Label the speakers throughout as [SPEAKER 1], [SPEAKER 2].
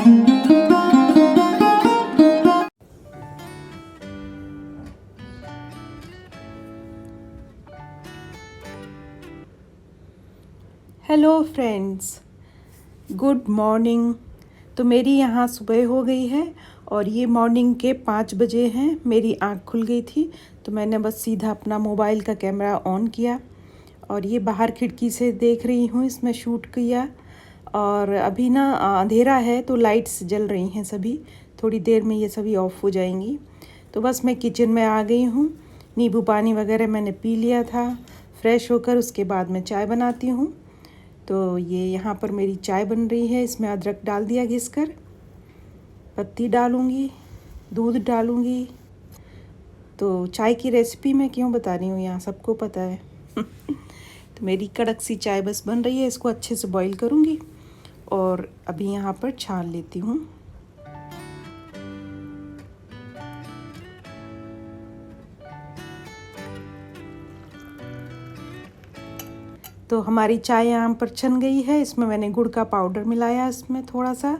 [SPEAKER 1] Hello friends, good morning. तो मेरी यहाँ सुबह हो गई है और ये मॉर्निंग के 5 बजे हैं। मेरी आँख खुल गई थी तो मैंने बस सीधा अपना मोबाइल का कैमरा ऑन किया और ये बाहर खिड़की से देख रही हूँ, इसमें शूट किया। और अभी ना अंधेरा है तो लाइट्स जल रही हैं सभी, थोड़ी देर में ये सभी ऑफ हो जाएंगी। तो बस मैं किचन में आ गई हूँ। नींबू पानी वगैरह मैंने पी लिया था। फ्रेश होकर उसके बाद मैं चाय बनाती हूँ। तो ये यहाँ पर मेरी चाय बन रही है। इसमें अदरक डाल दिया घिसकर, पत्ती डालूँगी, दूध डालूँगी। तो चाय की रेसिपी मैं क्यों बता रही हूँ, यहाँ सबको पता है। तो मेरी कड़क सी चाय बस बन रही है, इसको अच्छे से बॉईल करूँगी और अभी यहाँ पर छान लेती हूँ। तो हमारी चाय यहाँ पर छन गई है। इसमें मैंने गुड़ का पाउडर मिलाया, इसमें थोड़ा सा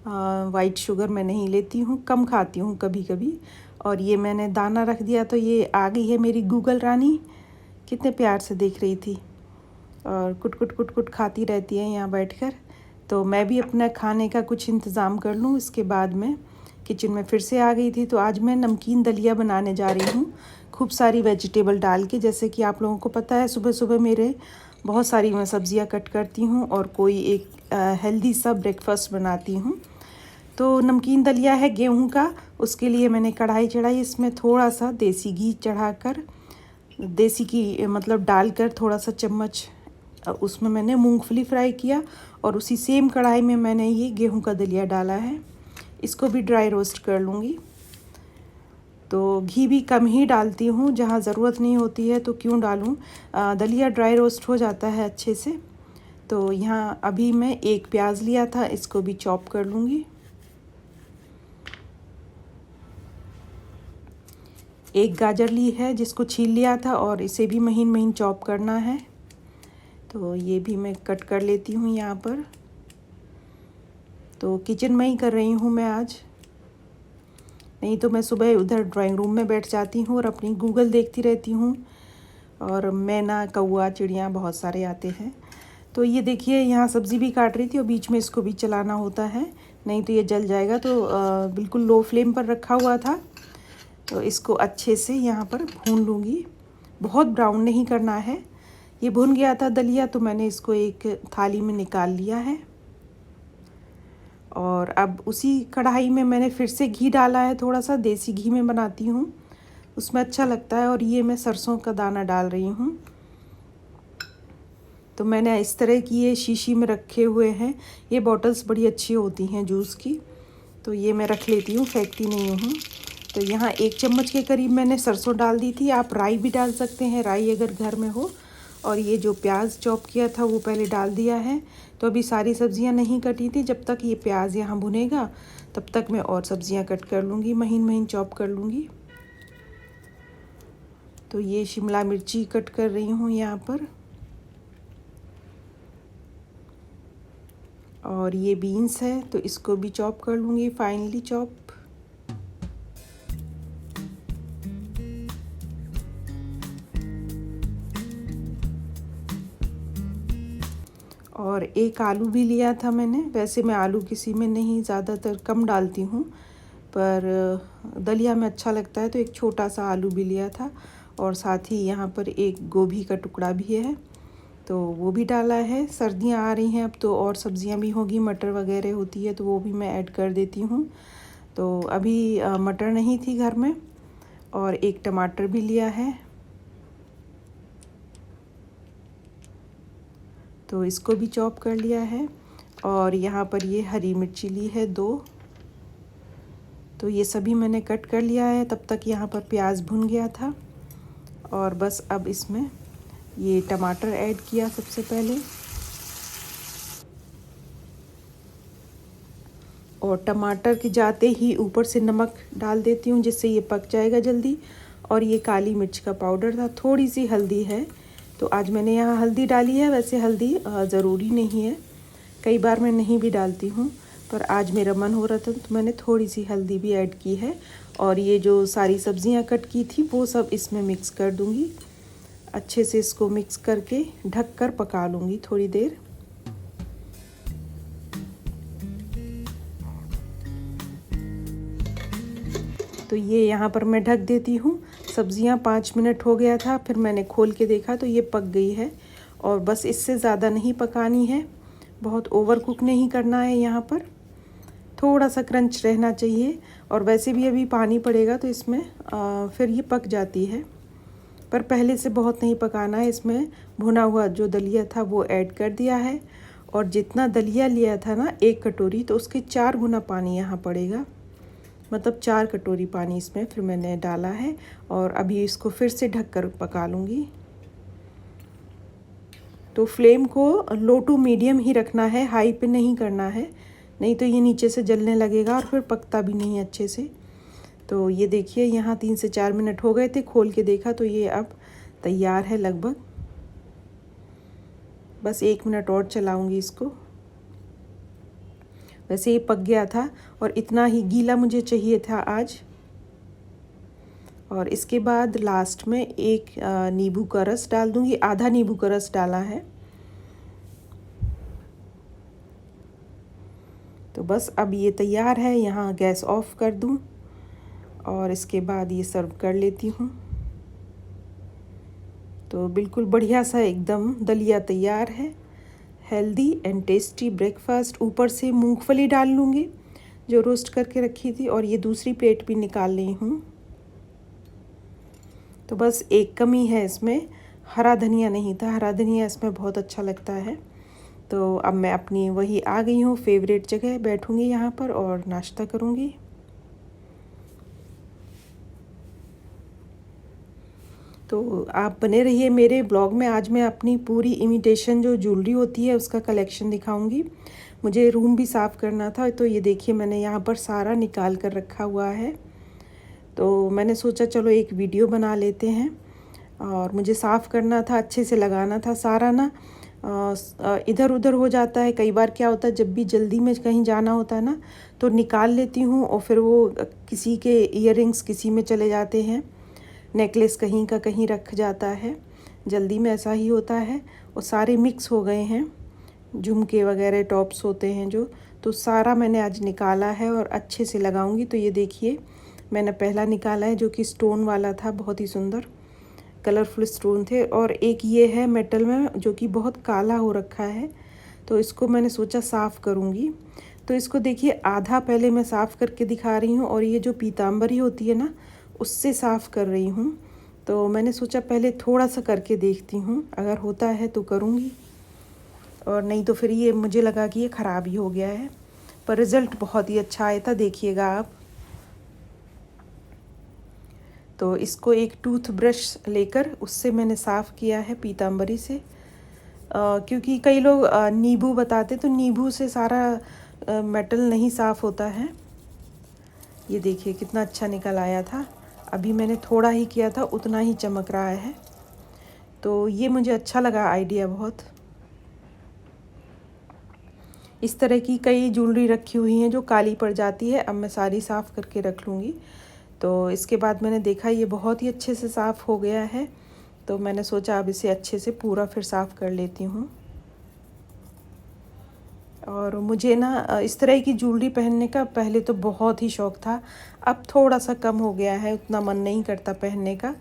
[SPEAKER 1] वाइट शुगर मैं नहीं लेती हूँ, कम खाती हूँ कभी कभी। और ये मैंने दाना रख दिया तो ये आ गई है मेरी गूगल रानी, कितने प्यार से देख रही थी और कुट कुट कुट कुट खाती रहती है यहाँ बैठकर। तो मैं भी अपना खाने का कुछ इंतज़ाम कर लूँ। इसके बाद मैं किचन में फिर से आ गई थी। तो आज मैं नमकीन दलिया बनाने जा रही हूँ, खूब सारी वेजिटेबल डाल के। जैसे कि आप लोगों को पता है, सुबह सुबह मेरे बहुत सारी मैं सब्ज़ियाँ कट करती हूँ और कोई एक हेल्दी सा ब्रेकफास्ट बनाती हूँ। तो नमकीन दलिया है गेहूं का, उसके लिए मैंने कढ़ाई चढ़ाई। इसमें थोड़ा सा देसी घी चढ़ाकर, देसी घी मतलब डालकर थोड़ा सा चम्मच, उसमें मैंने मूंगफली फ्राई किया और उसी सेम कढ़ाई में मैंने ये गेहूं का दलिया डाला है। इसको भी ड्राई रोस्ट कर लूँगी। तो घी भी कम ही डालती हूँ, जहाँ ज़रूरत नहीं होती है तो क्यों डालूँ। दलिया ड्राई रोस्ट हो जाता है अच्छे से। तो यहाँ अभी मैं एक प्याज लिया था, इसको भी चॉप कर लूँगी। एक गाजर ली है जिसको छील लिया था और इसे भी महीन महीन चॉप करना है। तो ये भी मैं कट कर लेती हूँ यहाँ पर। तो किचन में ही कर रही हूँ मैं आज, नहीं तो मैं सुबह उधर ड्राइंग रूम में बैठ जाती हूँ और अपनी गूगल देखती रहती हूँ। और मैना, कौआ, चिड़िया बहुत सारे आते हैं। तो ये देखिए, यहाँ सब्ज़ी भी काट रही थी और बीच में इसको भी चलाना होता है, नहीं तो ये जल जाएगा। तो बिल्कुल लो फ्लेम पर रखा हुआ था। तो इसको अच्छे से यहाँ पर भून लूँगी, बहुत ब्राउन नहीं करना है। ये भुन गया था दलिया तो मैंने इसको एक थाली में निकाल लिया है। और अब उसी कढ़ाई में मैंने फिर से घी डाला है, थोड़ा सा देसी घी में बनाती हूँ, उसमें अच्छा लगता है। और ये मैं सरसों का दाना डाल रही हूँ। तो मैंने इस तरह की ये शीशी में रखे हुए हैं। ये बॉटल्स बड़ी अच्छी होती हैं जूस की, तो ये मैं रख लेती हूँ, फेंकती नहीं हूँ। तो यहाँ 1 चम्मच के करीब मैंने सरसों डाल दी थी। आप राई भी डाल सकते हैं, राई अगर घर में हो। और ये जो प्याज चॉप किया था वो पहले डाल दिया है। तो अभी सारी सब्जियां नहीं कटी थी, जब तक ये प्याज यहाँ भुनेगा तब तक मैं और सब्जियां कट कर लूँगी, महीन महीन चॉप कर लूँगी। तो ये शिमला मिर्ची कट कर रही हूँ यहाँ पर, और ये बीन्स है तो इसको भी चॉप कर लूँगी, फाइनली चॉप। और एक आलू भी लिया था मैंने। वैसे मैं आलू किसी में नहीं, ज़्यादातर कम डालती हूँ, पर दलिया में अच्छा लगता है तो एक छोटा सा आलू भी लिया था। और साथ ही यहाँ पर एक गोभी का टुकड़ा भी है, तो वो भी डाला है। सर्दियाँ आ रही हैं अब तो और सब्जियाँ भी होगी, मटर वगैरह होती है तो वो भी मैं ऐड कर देती हूँ। तो अभी मटर नहीं थी घर में। और एक टमाटर भी लिया है, तो इसको भी चॉप कर लिया है। और यहाँ पर ये हरी मिर्ची ली है 2, तो ये सभी मैंने कट कर लिया है। तब तक यहाँ पर प्याज भुन गया था और बस अब इसमें ये टमाटर ऐड किया सबसे पहले। और टमाटर के जाते ही ऊपर से नमक डाल देती हूँ, जिससे ये पक जाएगा जल्दी। और ये काली मिर्च का पाउडर था, थोड़ी सी हल्दी है, तो आज मैंने यहाँ हल्दी डाली है। वैसे हल्दी ज़रूरी नहीं है, कई बार मैं नहीं भी डालती हूँ, पर आज मेरा मन हो रहा था तो मैंने थोड़ी सी हल्दी भी ऐड की है। और ये जो सारी सब्जियां कट की थी वो सब इसमें मिक्स कर दूंगी। अच्छे से इसको मिक्स करके ढक कर पका लूँगी थोड़ी देर। तो ये यहाँ पर मैं ढक देती हूँ। सब्जियाँ 5 मिनट हो गया था, फिर मैंने खोल के देखा तो ये पक गई है। और बस इससे ज़्यादा नहीं पकानी है, बहुत ओवर कुक नहीं करना है। यहाँ पर थोड़ा सा क्रंच रहना चाहिए। और वैसे भी अभी पानी पड़ेगा तो इसमें फिर ये पक जाती है, पर पहले से बहुत नहीं पकाना है। इसमें भुना हुआ जो दलिया था वो ऐड कर दिया है। और जितना दलिया लिया था ना 1 कटोरी, तो उसके 4 गुना पानी यहाँ पड़ेगा, मतलब 4 कटोरी पानी इसमें फिर मैंने डाला है। और अभी इसको फिर से ढककर पका लूँगी। तो फ्लेम को लो टू मीडियम ही रखना है, हाई पे नहीं करना है, नहीं तो ये नीचे से जलने लगेगा और फिर पकता भी नहीं अच्छे से। तो ये देखिए यहाँ 3 से 4 मिनट हो गए थे, खोल के देखा तो ये अब तैयार है लगभग। बस 1 मिनट और चलाऊँगी इसको। वैसे ये पक गया था और इतना ही गीला मुझे चाहिए था आज। और इसके बाद लास्ट में एक नींबू का रस डाल दूंगी, आधा नींबू का रस डाला है। तो बस अब ये तैयार है। यहाँ गैस ऑफ कर दूं और इसके बाद ये सर्व कर लेती हूँ। तो बिल्कुल बढ़िया सा एकदम दलिया तैयार है। Healthy and tasty breakfast. ऊपर से मूंगफली डाल लूँगी जो रोस्ट करके रखी थी, और ये दूसरी प्लेट भी निकाल ली हूँ। तो बस एक कमी है इसमें, हरा धनिया नहीं था। हरा धनिया इसमें बहुत अच्छा लगता है। तो अब मैं अपनी वही आ गई हूँ फेवरेट जगह, बैठूँगी यहाँ पर और नाश्ता करूँगी। तो आप बने रहिए मेरे ब्लॉग में। आज मैं अपनी पूरी इमिटेशन जो ज्वेलरी होती है उसका कलेक्शन दिखाऊंगी। मुझे रूम भी साफ़ करना था, तो ये देखिए मैंने यहाँ पर सारा निकाल कर रखा हुआ है। तो मैंने सोचा चलो एक वीडियो बना लेते हैं। और मुझे साफ़ करना था, अच्छे से लगाना था सारा ना। इधर उधर हो जाता है कई बार। क्या होता है जब भी जल्दी में कहीं जाना होता है ना तो निकाल लेती हूँ, और फिर वो किसी के इयररिंग्स किसी में चले जाते हैं, नेकलेस कहीं का कहीं रख जाता है। जल्दी में ऐसा ही होता है। और सारे मिक्स हो गए हैं, झुमके वगैरह टॉप्स होते हैं जो, तो सारा मैंने आज निकाला है और अच्छे से लगाऊंगी। तो ये देखिए मैंने पहला निकाला है जो कि स्टोन वाला था, बहुत ही सुंदर कलरफुल स्टोन थे। और एक ये है मेटल में जो कि बहुत काला हो रखा है, तो इसको मैंने सोचा साफ़ करूँगी। तो इसको देखिए आधा पहले मैं साफ़ करके दिखा रही हूँ, और ये जो पीताम्बरी होती है ना उससे साफ़ कर रही हूँ। तो मैंने सोचा पहले थोड़ा सा करके देखती हूँ, अगर होता है तो करूँगी, और नहीं तो फिर ये मुझे लगा कि ये ख़राब ही हो गया है। पर रिज़ल्ट बहुत ही अच्छा आया था, देखिएगा आप। तो इसको एक टूथ ब्रश लेकर उससे मैंने साफ़ किया है पीताम्बरी से। क्योंकि कई लोग नींबू बताते, तो नींबू से सारा मेटल नहीं साफ़ होता है। ये देखिए कितना अच्छा निकल आया था। अभी मैंने थोड़ा ही किया था, उतना ही चमक रहा है। तो ये मुझे अच्छा लगा आइडिया बहुत। इस तरह की कई ज्वेलरी रखी हुई हैं जो काली पड़ जाती है, अब मैं सारी साफ़ करके रख लूँगी। तो इसके बाद मैंने देखा ये बहुत ही अच्छे से साफ़ हो गया है, तो मैंने सोचा अब इसे अच्छे से पूरा फिर साफ़ कर लेती हूँ। और मुझे ना इस तरह की ज्वेलरी पहनने का पहले तो बहुत ही शौक़ था, अब थोड़ा सा कम हो गया है, उतना मन नहीं करता पहनने का।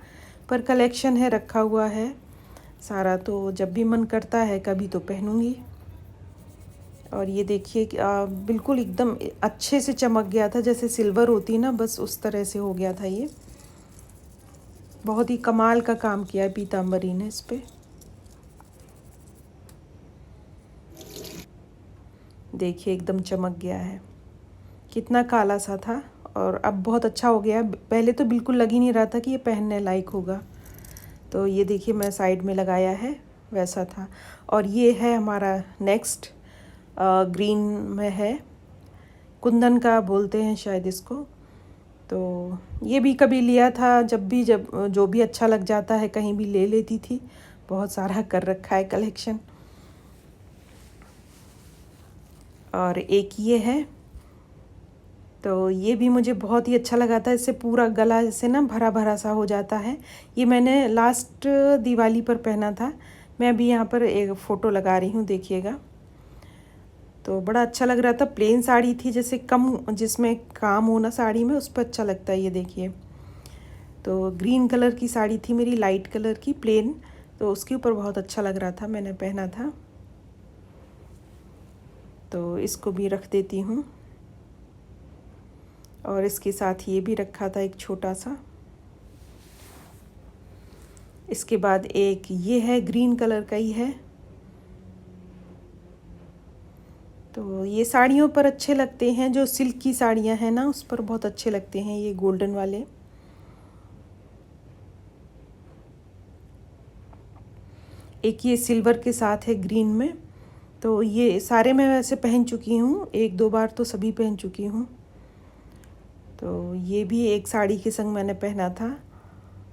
[SPEAKER 1] पर कलेक्शन है, रखा हुआ है सारा, तो जब भी मन करता है कभी तो पहनूँगी। और ये देखिए बिल्कुल एकदम अच्छे से चमक गया था, जैसे सिल्वर होती ना, बस उस तरह से हो गया था। ये बहुत ही कमाल का काम किया है पीताम्बरी ने इस पे। देखिए एकदम चमक गया है, कितना काला सा था और अब बहुत अच्छा हो गया। पहले तो बिल्कुल लग ही नहीं रहा था कि ये पहनने लायक होगा। तो ये देखिए मैं साइड में लगाया है, वैसा था। और ये है हमारा नेक्स्ट, ग्रीन में है, कुंदन का बोलते हैं शायद इसको। तो ये भी कभी लिया था, जब जो भी अच्छा लग जाता है कहीं भी ले लेती थी। बहुत सारा कर रखा है कलेक्शन। और एक ये है तो ये भी मुझे बहुत ही अच्छा लगा था। इससे पूरा गला ऐसे ना भरा भरा सा हो जाता है। ये मैंने लास्ट दिवाली पर पहना था। मैं अभी यहाँ पर एक फ़ोटो लगा रही हूँ, देखिएगा। तो बड़ा अच्छा लग रहा था। प्लेन साड़ी थी, जैसे कम जिसमें काम हो ना साड़ी में, उस पर अच्छा लगता है। ये देखिए, तो ग्रीन कलर की साड़ी थी मेरी, लाइट कलर की प्लेन, तो उसके ऊपर बहुत अच्छा लग रहा था, मैंने पहना था। तो इसको भी रख देती हूँ। और इसके साथ ये भी रखा था एक छोटा सा। इसके बाद एक ये है, ग्रीन कलर का ही है। तो ये साड़ियों पर अच्छे लगते हैं, जो सिल्क की साड़ियाँ हैं ना, उस पर बहुत अच्छे लगते हैं ये गोल्डन वाले। एक ये सिल्वर के साथ है ग्रीन में। तो ये सारे मैं वैसे पहन चुकी हूँ, एक दो बार तो सभी पहन चुकी हूँ। तो ये भी एक साड़ी के संग मैंने पहना था।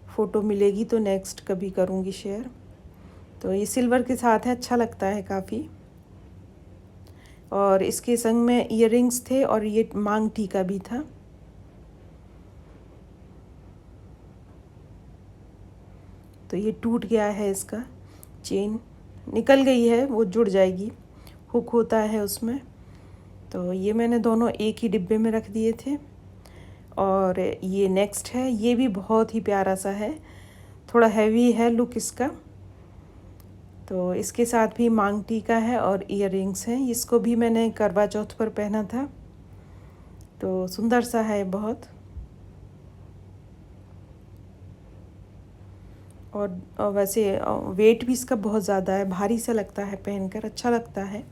[SPEAKER 1] फ़ोटो मिलेगी तो नेक्स्ट कभी करूँगी शेयर। तो ये सिल्वर के साथ है, अच्छा लगता है काफ़ी। और इसके संग में इयररिंग्स थे और ये मांग टीका भी था। तो ये टूट गया है, इसका चेन निकल गई है, वो जुड़ जाएगी, हुक होता है उसमें। तो ये मैंने दोनों एक ही डिब्बे में रख दिए थे। और ये नेक्स्ट है, ये भी बहुत ही प्यारा सा है, थोड़ा हैवी है लुक इसका। तो इसके साथ भी मांग टीका है और इयररिंग्स हैं। इसको भी मैंने करवा चौथ पर पहना था। तो सुंदर सा है बहुत। और वैसे वेट भी इसका बहुत ज़्यादा है, भारी सा लगता है, पहनकर अच्छा लगता है।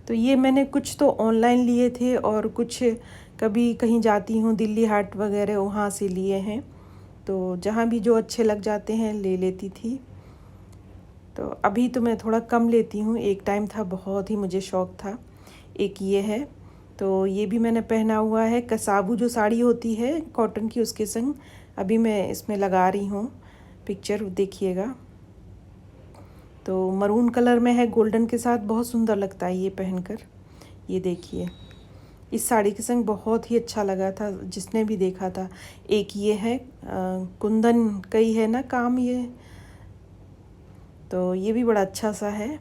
[SPEAKER 1] तो ये मैंने कुछ तो ऑनलाइन लिए थे और कुछ कभी कहीं जाती हूँ दिल्ली हाट वगैरह, वहाँ से लिए हैं। तो जहाँ भी जो अच्छे लग जाते हैं ले लेती थी। तो अभी तो मैं थोड़ा कम लेती हूँ, एक टाइम था बहुत ही मुझे शौक़ था। एक ये है, तो ये भी मैंने पहना हुआ है। कसाबू जो साड़ी होती है कॉटन की, उसके संग अभी मैं इसमें लगा रही हूँ पिक्चर, देखिएगा। तो मरून कलर में है गोल्डन के साथ, बहुत सुंदर लगता है ये पहनकर। ये देखिए, इस साड़ी के संग बहुत ही अच्छा लगा था जिसने भी देखा था। एक ये है कुंदन का ही है ना काम ये, तो ये भी बड़ा अच्छा सा है।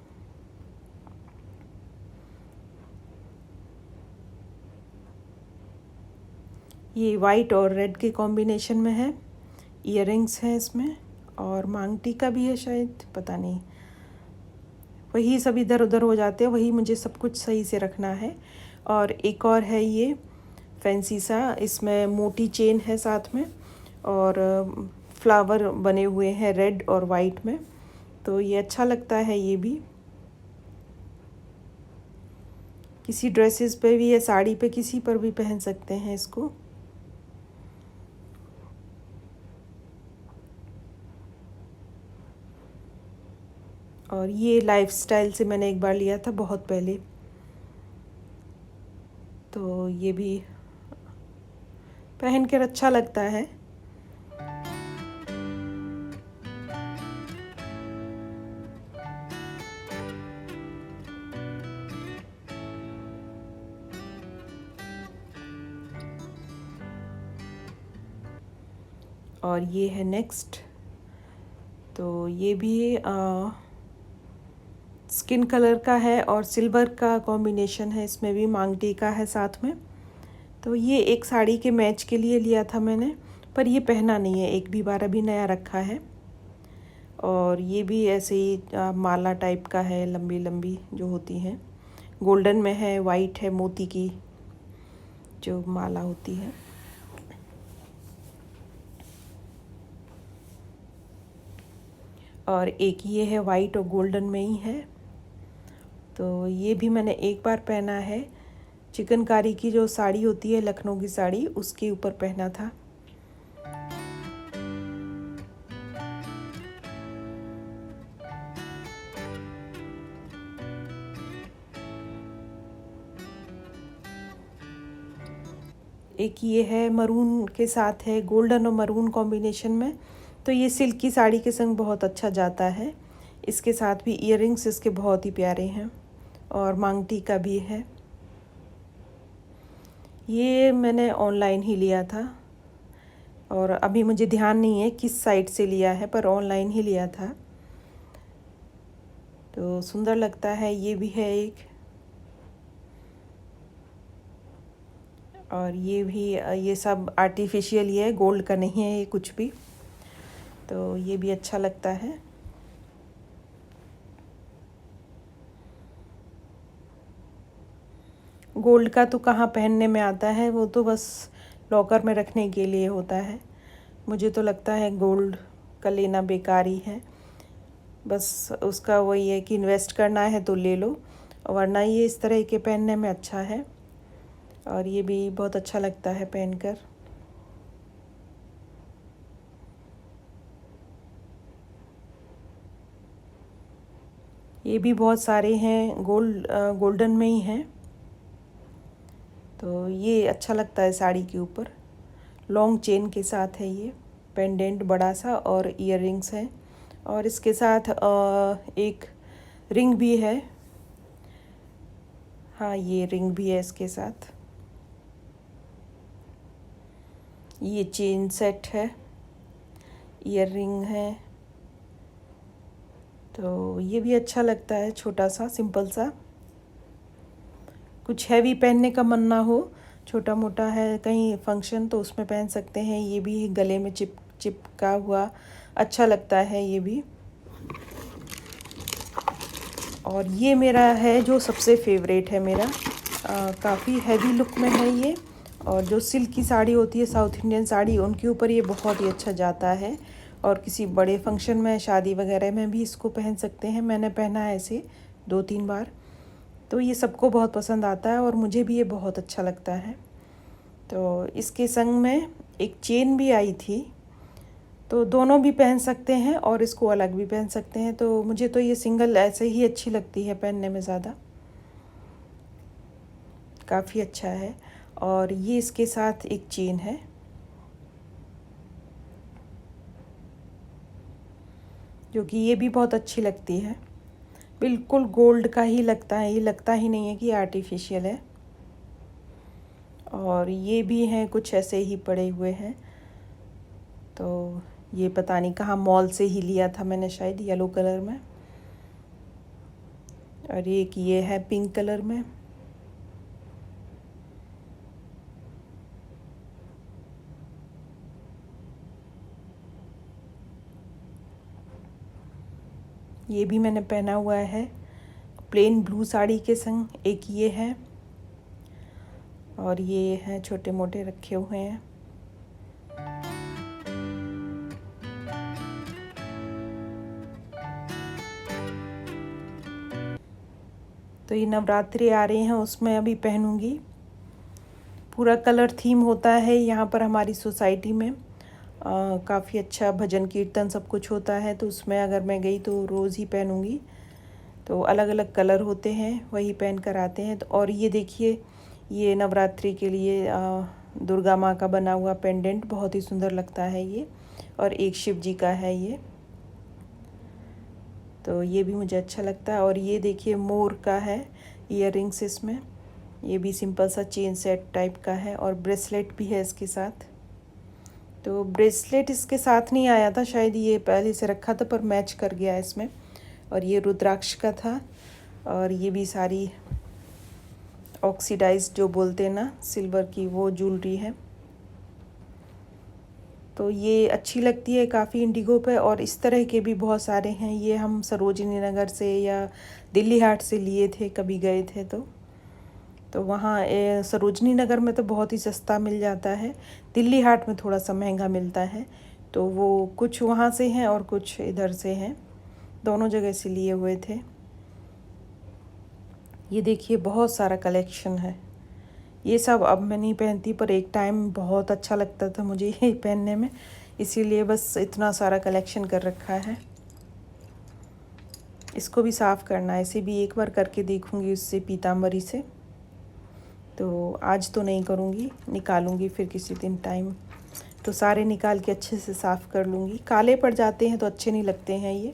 [SPEAKER 1] ये वाइट और रेड के कॉम्बिनेशन में है। इयररिंग्स हैं इसमें और मांग टीका भी है शायद, पता नहीं, वही सब इधर उधर हो जाते हैं, वही मुझे सब कुछ सही से रखना है। और एक और है ये फैंसी सा, इसमें मोटी चेन है साथ में और फ्लावर बने हुए हैं रेड और वाइट में। तो ये अच्छा लगता है, ये भी किसी ड्रेसेस पे भी या साड़ी पे किसी पर भी पहन सकते हैं इसको। और ये लाइफस्टाइल से मैंने एक बार लिया था बहुत पहले। तो ये भी पहन कर अच्छा लगता है। और ये है नेक्स्ट, तो ये भी स्किन कलर का है और सिल्वर का कॉम्बिनेशन है, इसमें भी मांग टीका है साथ में। तो ये एक साड़ी के मैच के लिए लिया था मैंने, पर ये पहना नहीं है, एक भी बार अभी नया रखा है। और ये भी ऐसे ही माला टाइप का है, लंबी लंबी जो होती हैं, गोल्डन में है, वाइट है, मोती की जो माला होती है। और एक ये है वाइट और गोल्डन में ही है। तो ये भी मैंने एक बार पहना है, चिकनकारी की जो साड़ी होती है लखनऊ की साड़ी, उसके ऊपर पहना था। एक ये है मरून के साथ है, गोल्डन और मरून कॉम्बिनेशन में। तो ये सिल्क की साड़ी के संग बहुत अच्छा जाता है। इसके साथ भी इयररिंग्स इसके बहुत ही प्यारे हैं और मांग टीका भी है। ये मैंने ऑनलाइन ही लिया था और अभी मुझे ध्यान नहीं है किस साइट से लिया है, पर ऑनलाइन ही लिया था। तो सुंदर लगता है। ये भी है एक, और ये भी, ये सब आर्टिफिशियल ही है, गोल्ड का नहीं है ये कुछ भी। तो ये भी अच्छा लगता है। गोल्ड का तो कहाँ पहनने में आता है, वो तो बस लॉकर में रखने के लिए होता है। मुझे तो लगता है गोल्ड का लेना बेकार ही है। बस उसका वही है कि इन्वेस्ट करना है तो ले लो, वरना ये इस तरह के पहनने में अच्छा है। और ये भी बहुत अच्छा लगता है पहनकर। ये भी बहुत सारे हैं, गोल्डन में ही हैं। तो ये अच्छा लगता है साड़ी के ऊपर। लॉन्ग चेन के साथ है ये, पेंडेंट बड़ा सा, और इयररिंग्स है, और इसके साथ एक रिंग भी है। हाँ, ये रिंग भी है इसके साथ। ये चेन सेट है, इयररिंग है। तो ये भी अच्छा लगता है, छोटा सा सिंपल सा। कुछ हैवी पहनने का मन ना हो, छोटा मोटा है कहीं फंक्शन, तो उसमें पहन सकते हैं। ये भी गले में चिपका हुआ अच्छा लगता है ये भी। और ये मेरा है जो सबसे फेवरेट है मेरा, काफ़ी हैवी लुक में है ये। और जो सिल्क की साड़ी होती है, साउथ इंडियन साड़ी, उनके ऊपर ये बहुत ही अच्छा जाता है। और किसी बड़े फंक्शन में, शादी वगैरह में भी इसको पहन सकते हैं। मैंने पहना है ऐसे 2-3 बार, तो ये सबको बहुत पसंद आता है और मुझे भी ये बहुत अच्छा लगता है। तो इसके संग में एक चेन भी आई थी, तो दोनों भी पहन सकते हैं और इसको अलग भी पहन सकते हैं। तो मुझे तो ये सिंगल ऐसे ही अच्छी लगती है पहनने में ज़्यादा, काफ़ी अच्छा है। और ये इसके साथ एक चेन है, जो कि ये भी बहुत अच्छी लगती है। बिल्कुल गोल्ड का ही लगता है, ये लगता ही नहीं है कि आर्टिफिशियल है। और ये भी हैं कुछ ऐसे ही पड़े हुए हैं। तो ये पता नहीं कहाँ, मॉल से ही लिया था मैंने शायद, येलो कलर में। और एक ये है पिंक कलर में। ये भी मैंने पहना हुआ है प्लेन ब्लू साड़ी के संग। एक ये है, और ये हैं छोटे मोटे रखे हुए हैं। तो ये नवरात्रि आ रहे हैं, उसमें अभी पहनूंगी। पूरा कलर थीम होता है यहाँ पर हमारी सोसाइटी में। काफ़ी अच्छा भजन कीर्तन सब कुछ होता है, तो उसमें अगर मैं गई तो रोज़ ही पहनूंगी। तो अलग अलग कलर होते हैं, वही पहन कर आते हैं। तो और ये देखिए, ये नवरात्रि के लिए दुर्गा माँ का बना हुआ पेंडेंट बहुत ही सुंदर लगता है ये। और एक शिव जी का है ये, तो ये भी मुझे अच्छा लगता है। और ये देखिए मोर का है इयररिंग्स इसमें। ये भी सिंपल सा चेन सेट टाइप का है, और ब्रेसलेट भी है इसके साथ। तो ब्रेसलेट इसके साथ नहीं आया था, शायद ये पहले से रखा था, पर मैच कर गया इसमें। और ये रुद्राक्ष का था। और ये भी सारी ऑक्सीडाइज्ड जो बोलते हैं ना, सिल्वर की, वो ज्वेलरी है। तो ये अच्छी लगती है काफ़ी इंडिगो पे। और इस तरह के भी बहुत सारे हैं। ये हम सरोजिनी नगर से या दिल्ली हाट से लिए थे, कभी गए थे तो वहाँ सरोजनी नगर में तो बहुत ही सस्ता मिल जाता है, दिल्ली हाट में थोड़ा सा महंगा मिलता है। तो वो कुछ वहाँ से हैं और कुछ इधर से हैं, दोनों जगह से लिए हुए थे। ये देखिए बहुत सारा कलेक्शन है। ये सब अब मैं नहीं पहनती, पर एक टाइम बहुत अच्छा लगता था मुझे ये पहनने में, इसीलिए बस इतना सारा कलेक्शन कर रखा है। इसको भी साफ़ करना है, इसे भी एक बार करके देखूँगी उससे, पीताम्बरी से। तो आज तो नहीं करूँगी, निकालूँगी फिर किसी दिन टाइम, तो सारे निकाल के अच्छे से साफ़ कर लूँगी। काले पड़ जाते हैं तो अच्छे नहीं लगते हैं ये।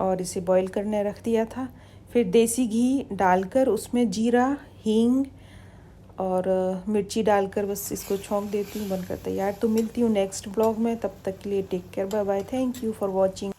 [SPEAKER 1] और इसे बॉईल करने रख दिया था। फिर देसी घी डालकर उसमें जीरा, हींग और मिर्ची डालकर बस इसको छौंक देती हूँ, बनकर तैयार। तो मिलती हूँ नेक्स्ट ब्लॉग में, तब तक के लिए take care, bye bye, thank you for watching.